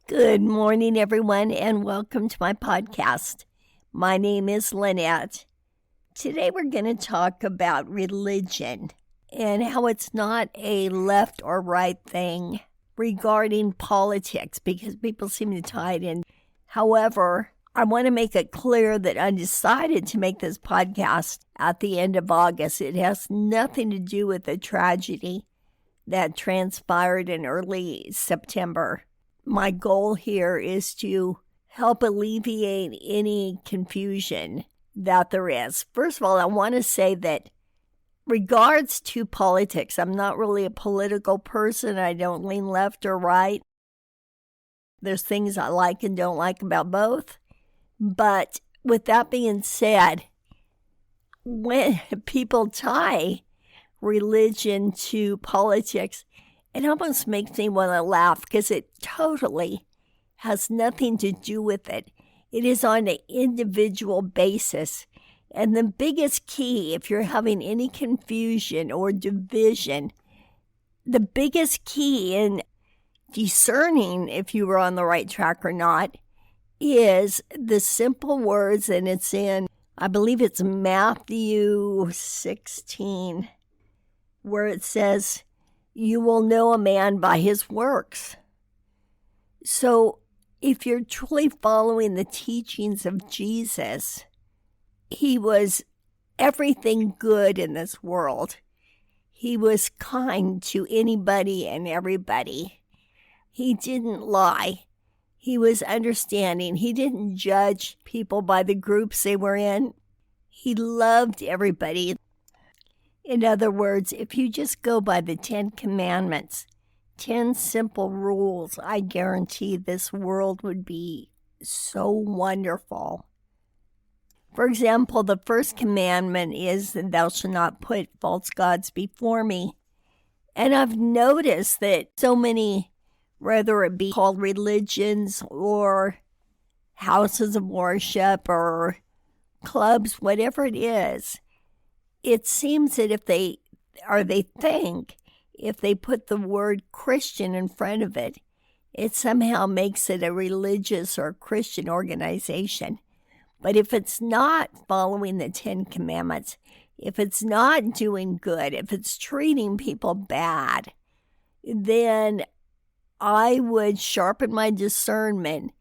Good morning, everyone, and welcome to my podcast. My name is Lynette. Today we're going to talk about religion and how it's not a left or right thing regarding politics because people seem to tie it in. However, I want to make it clear that I decided to make this podcast at the end of August. It has nothing to do with the tragedy that transpired in early September. My goal here is to help alleviate any confusion that there is. First of all, I want to say that regards to politics, I'm not really a political person. I don't lean left or right. There's things I like and don't like about both. But with that being said, when people tie religion to politics, it almost makes me want to laugh because it totally has nothing to do with it. It is on an individual basis. And the biggest key, if you're having any confusion or division, the biggest key in discerning if you were on the right track or not is the simple words, and it's in, I believe it's Matthew 16, where it says, "You will know a man by his works." So if you're truly following the teachings of Jesus, he was everything good in this world. He was kind to anybody and everybody. He didn't lie. He was understanding. He didn't judge people by the groups they were in. He loved everybody. In other words, if you just go by the 10 Commandments, 10 simple rules, I guarantee this world would be so wonderful. For example, the first commandment is that thou shalt not put false gods before me. And I've noticed that so many, whether it be called religions or houses of worship or clubs, whatever it is, it seems that if they think if they put the word Christian in front of it, it somehow makes it a religious or Christian organization. But if it's not following the 10 Commandments, if it's not doing good, if it's treating people bad, then I would sharpen my discernment,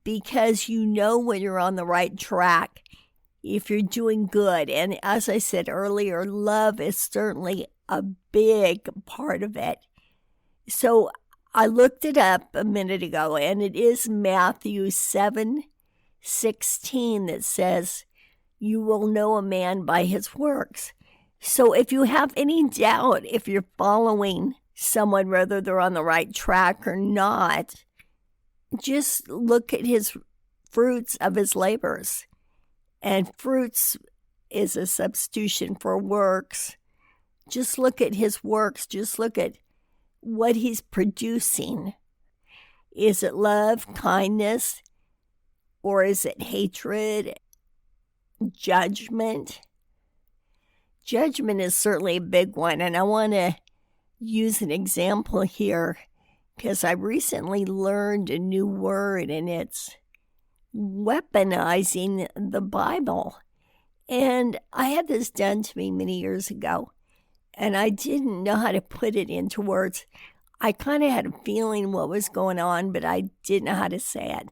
because you know when you're on the right track if you're doing good. And as I said earlier, love is certainly a big part of it. So I looked it up a minute ago, and it is Matthew 7:16 that says, "You will know a man by his works." So if you have any doubt if you're following someone, whether they're on the right track or not, just look at his fruits of his labors. And fruits is a substitution for works. Just look at his works. Just look at what he's producing. Is it love, kindness, or is it hatred, judgment? Judgment is certainly a big one, and I want to use an example here because I recently learned a new word, and it's weaponizing the Bible. And I had this done to me many years ago, and I didn't know how to put it into words. I kind of had a feeling what was going on, but I didn't know how to say it.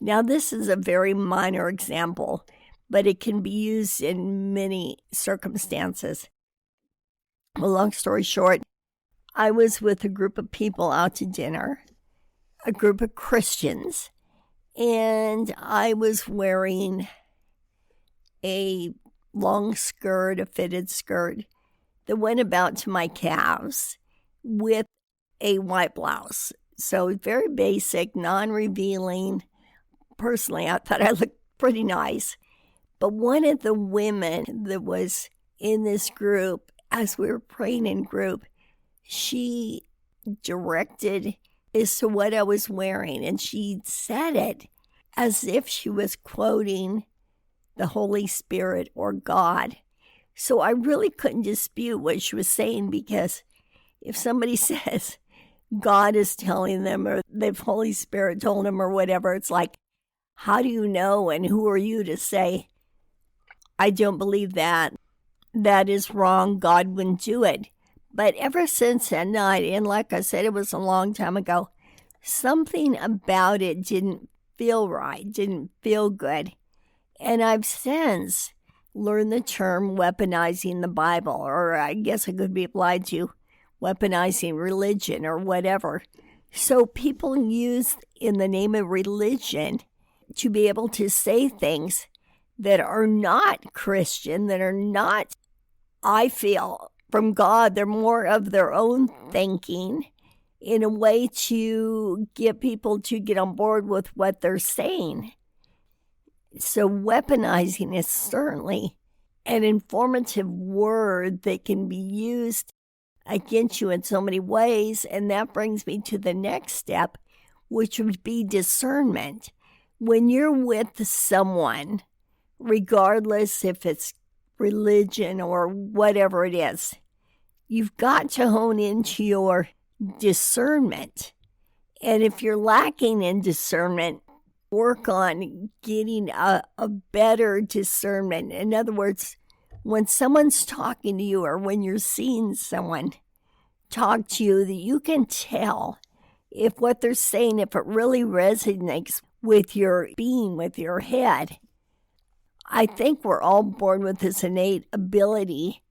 Now, this is a very minor example, but it can be used in many circumstances. Well, long story short, I was with a group of people out to dinner, a group of Christians, and I was wearing a long skirt, a fitted skirt that went about to my calves with a white blouse. So very basic, non-revealing. Personally, I thought I looked pretty nice. But one of the women that was in this group, as we were praying in group, she directed as to what I was wearing, and she said it as if she was quoting the Holy Spirit or God. So I really couldn't dispute what she was saying, because if somebody says God is telling them or the Holy Spirit told them or whatever. It's like, how do you know and who are you to say, I don't believe that. That is wrong. God wouldn't do it. But ever since that night, and like I said, it was a long time ago, something about it didn't feel right, didn't feel good. And I've since learned the term weaponizing the Bible, or I guess it could be applied to weaponizing religion or whatever. So people use in the name of religion to be able to say things that are not Christian, that are not, I feel, from God. They're more of their own thinking in a way to get people to get on board with what they're saying. So weaponizing is certainly an informative word that can be used against you in so many ways. And that brings me to the next step, which would be discernment. When you're with someone, regardless if it's religion or whatever it is, you've got to hone into your discernment. And if you're lacking in discernment, work on getting a better discernment. In other words, when someone's talking to you or when you're seeing someone talk to you, that you can tell if what they're saying, if it really resonates with your being, with your head. I think we're all born with this innate ability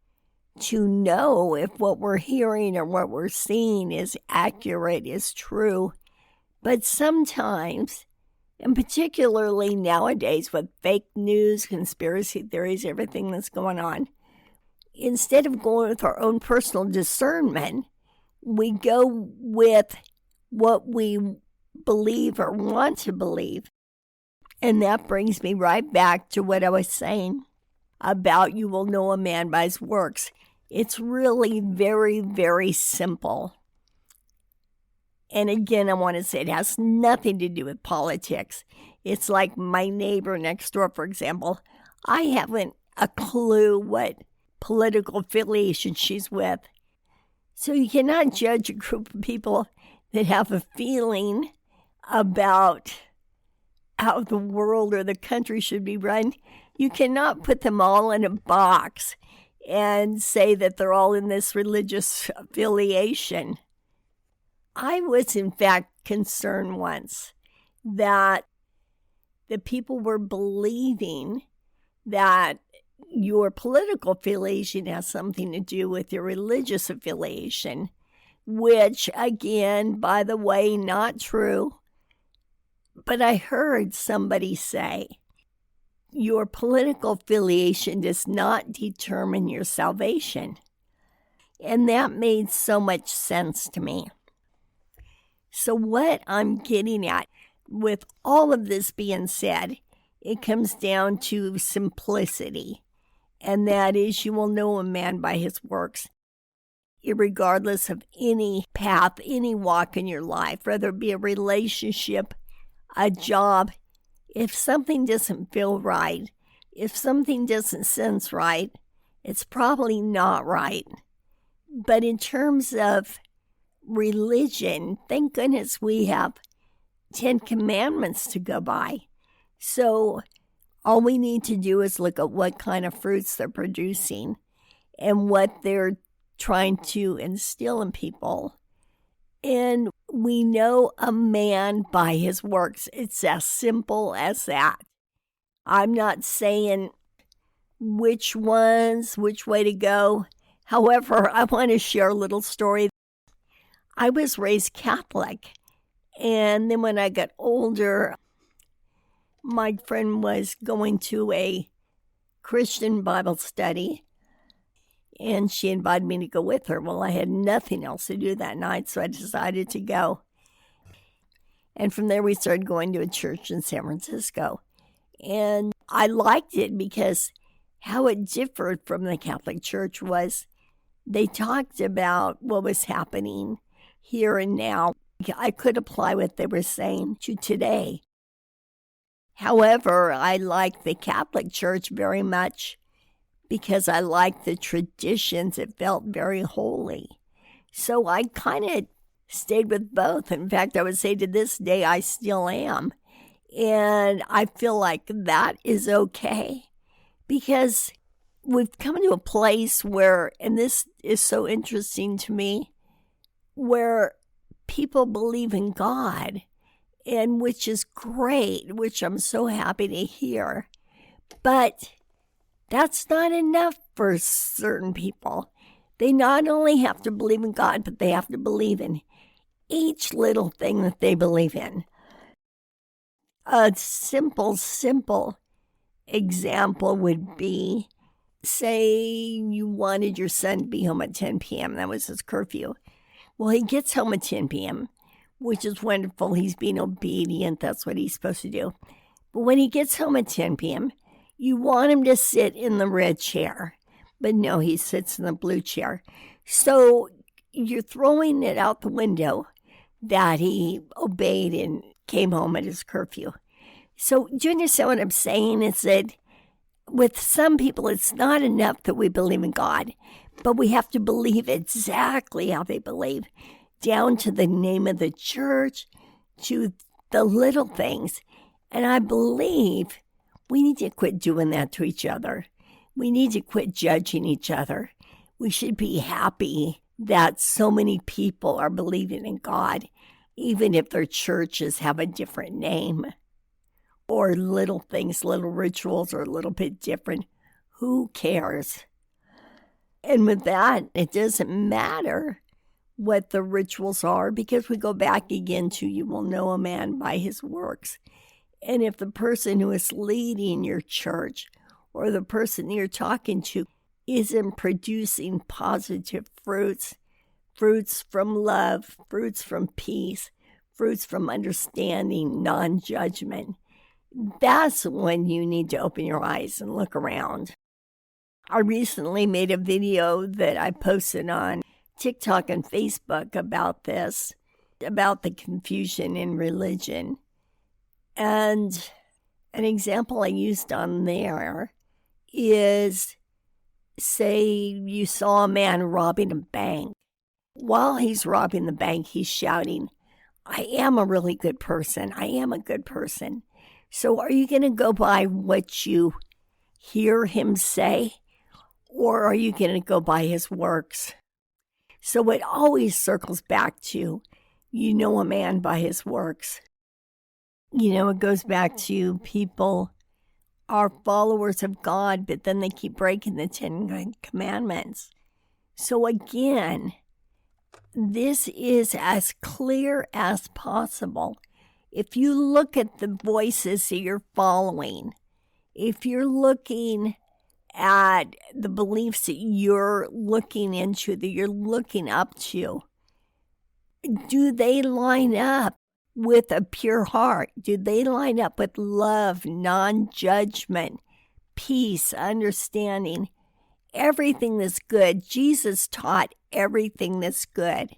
to know if what we're hearing or what we're seeing is accurate, is true. But sometimes, and particularly nowadays with fake news, conspiracy theories, everything that's going on, instead of going with our own personal discernment, we go with what we believe or want to believe. And that brings me right back to what I was saying about you will know a man by his works. It's really very, very simple. And again, I want to say it has nothing to do with politics. It's like my neighbor next door, for example. I haven't a clue what political affiliation she's with. So you cannot judge a group of people that have a feeling about how the world or the country should be run. You cannot put them all in a box and say that they're all in this religious affiliation. I was, in fact, concerned once that the people were believing that your political affiliation has something to do with your religious affiliation, which, again, by the way, not true. But I heard somebody say, your political affiliation does not determine your salvation. And that made so much sense to me. So what I'm getting at, with all of this being said, it comes down to simplicity. And that is, you will know a man by his works, irregardless of any path, any walk in your life, whether it be a relationship, a job. If something doesn't feel right, if something doesn't sense right, it's probably not right. But in terms of religion, thank goodness we have 10 commandments to go by. So all we need to do is look at what kind of fruits they're producing and what they're trying to instill in people. And we know a man by his works. It's as simple as that. I'm not saying which way to go. However, I want to share a little story. I was raised Catholic, and then when I got older, my friend was going to a Christian Bible study, and she invited me to go with her. Well, I had nothing else to do that night, so I decided to go. And from there, we started going to a church in San Francisco. And I liked it because how it differed from the Catholic Church was they talked about what was happening here and now. I could apply what they were saying to today. However, I liked the Catholic Church very much because I liked the traditions. It felt very holy. So I kind of stayed with both. In fact, I would say to this day, I still am. And I feel like that is okay because we've come to a place where, and this is so interesting to me, where people believe in God, and which is great, which I'm so happy to hear. But that's not enough for certain people. They not only have to believe in God, but they have to believe in each little thing that they believe in. A simple example would be, say you wanted your son to be home at 10 p.m. That was his curfew. Well, he gets home at 10 p.m., which is wonderful. He's being obedient. That's what he's supposed to do. But when he gets home at 10 p.m., you want him to sit in the red chair. But no, he sits in the blue chair. So you're throwing it out the window that he obeyed and came home at his curfew. So do you understand what I'm saying? Is that with some people, it's not enough that we believe in God, but we have to believe exactly how they believe, down to the name of the church, to the little things. And I believe we need to quit doing that to each other. We need to quit judging each other. We should be happy that so many people are believing in God, even if their churches have a different name or little things, little rituals are a little bit different. Who cares? And with that, it doesn't matter what the rituals are, because we go back again to you will know a man by his works. And if the person who is leading your church or the person you're talking to isn't producing positive fruits, fruits from love, fruits from peace, fruits from understanding, non-judgment, that's when you need to open your eyes and look around. I recently made a video that I posted on TikTok and Facebook about this, about the confusion in religion. And an example I used on there is, say you saw a man robbing a bank. While he's robbing the bank, he's shouting, I am a really good person. I am a good person. So are you going to go by what you hear him say, or are you going to go by his works? So it always circles back to, you know a man by his works. You know, it goes back to people are followers of God, but then they keep breaking the 10 Commandments. So again, this is as clear as possible. If you look at the voices that you're following, if you're looking at the beliefs that you're looking into, that you're looking up to, do they line up with a pure heart? Do they line up with love, non-judgment, peace, understanding, everything that's good? Jesus taught everything that's good.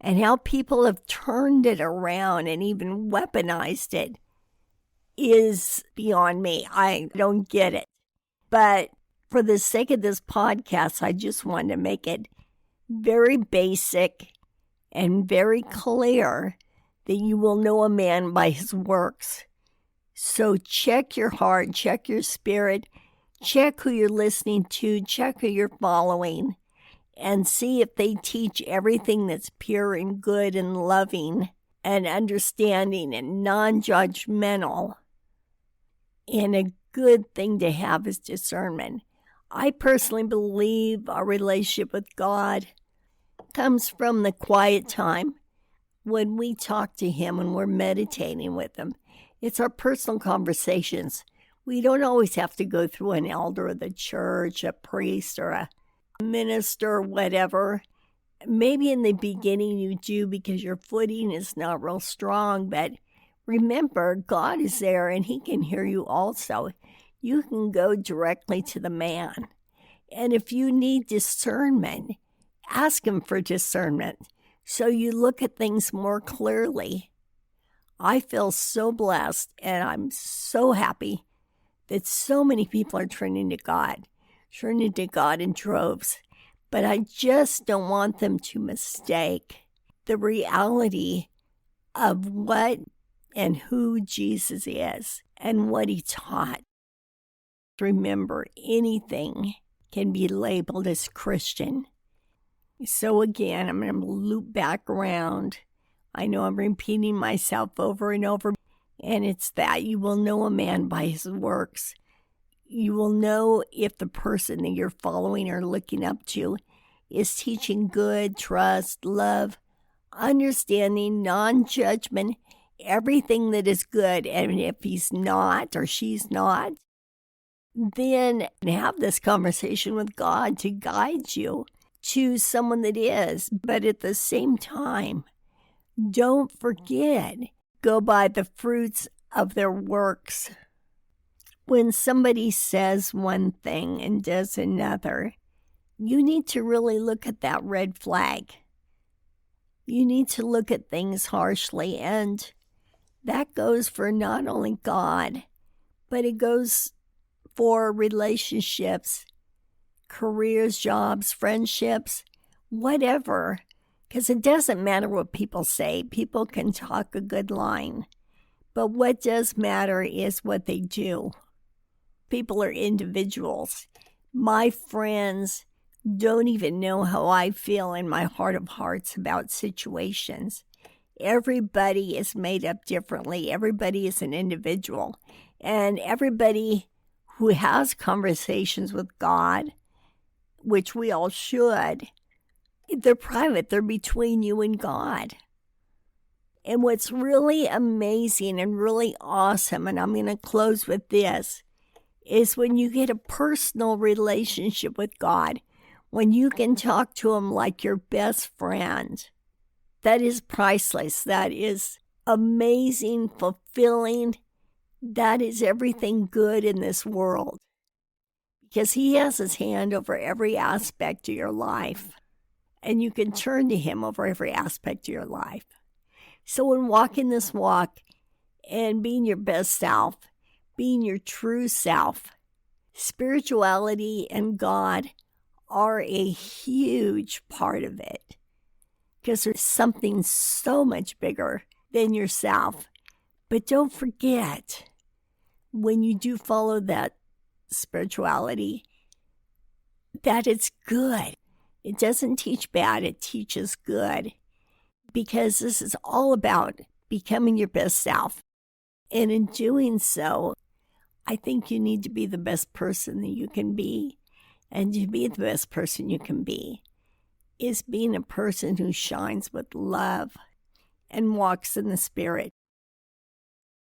And how people have turned it around and even weaponized it is beyond me. I don't get it. But for the sake of this podcast, I just wanted to make it very basic and very clear that you will know a man by his works. So check your heart, check your spirit, check who you're listening to, check who you're following, and see if they teach everything that's pure and good and loving and understanding and non-judgmental. And a good thing to have is discernment. I personally believe our relationship with God comes from the quiet time when we talk to him, when we're meditating with him. It's our personal conversations. We don't always have to go through an elder of the church, a priest, or a minister, whatever. Maybe in the beginning you do because your footing is not real strong, but remember, God is there and he can hear you also. You can go directly to the man. And if you need discernment, ask him for discernment so you look at things more clearly. I feel so blessed and I'm so happy that so many people are turning to God in droves. But I just don't want them to mistake the reality of what and who Jesus is and what he taught. Remember, anything can be labeled as Christian. So again, I'm going to loop back around. I know I'm repeating myself over and over, and it's that you will know a man by his works. You will know if the person that you're following or looking up to is teaching good, trust, love, understanding, non-judgment, everything that is good. And if he's not or she's not, then have this conversation with God to guide you to someone that is. But at the same time, don't forget, go by the fruits of their works. When somebody says one thing and does another, you need to really look at that red flag. You need to look at things harshly, and that goes for not only God, but it goes for relationships, careers, jobs, friendships, whatever. Because it doesn't matter what people say. People can talk a good line. But what does matter is what they do. People are individuals. My friends don't even know how I feel in my heart of hearts about situations. Everybody is made up differently. Everybody is an individual. And everybody who has conversations with God, which we all should, they're private. They're between you and God. And what's really amazing and really awesome, and I'm going to close with this, is when you get a personal relationship with God, when you can talk to him like your best friend. That is priceless. That is amazing, fulfilling. That is everything good in this world. Because he has his hand over every aspect of your life. And you can turn to him over every aspect of your life. So in walking this walk and being your best self, being your true self, spirituality and God are a huge part of it. Because there's something so much bigger than yourself. But don't forget, when you do follow that spirituality, that it's good. It doesn't teach bad, it teaches good. Because this is all about becoming your best self. And in doing so, I think you need to be the best person that you can be. And to be the best person you can be is being a person who shines with love and walks in the Spirit.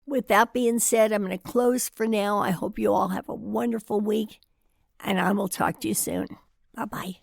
With that being said, I'm going to close for now. I hope you all have a wonderful week, and I will talk to you soon. Bye-bye.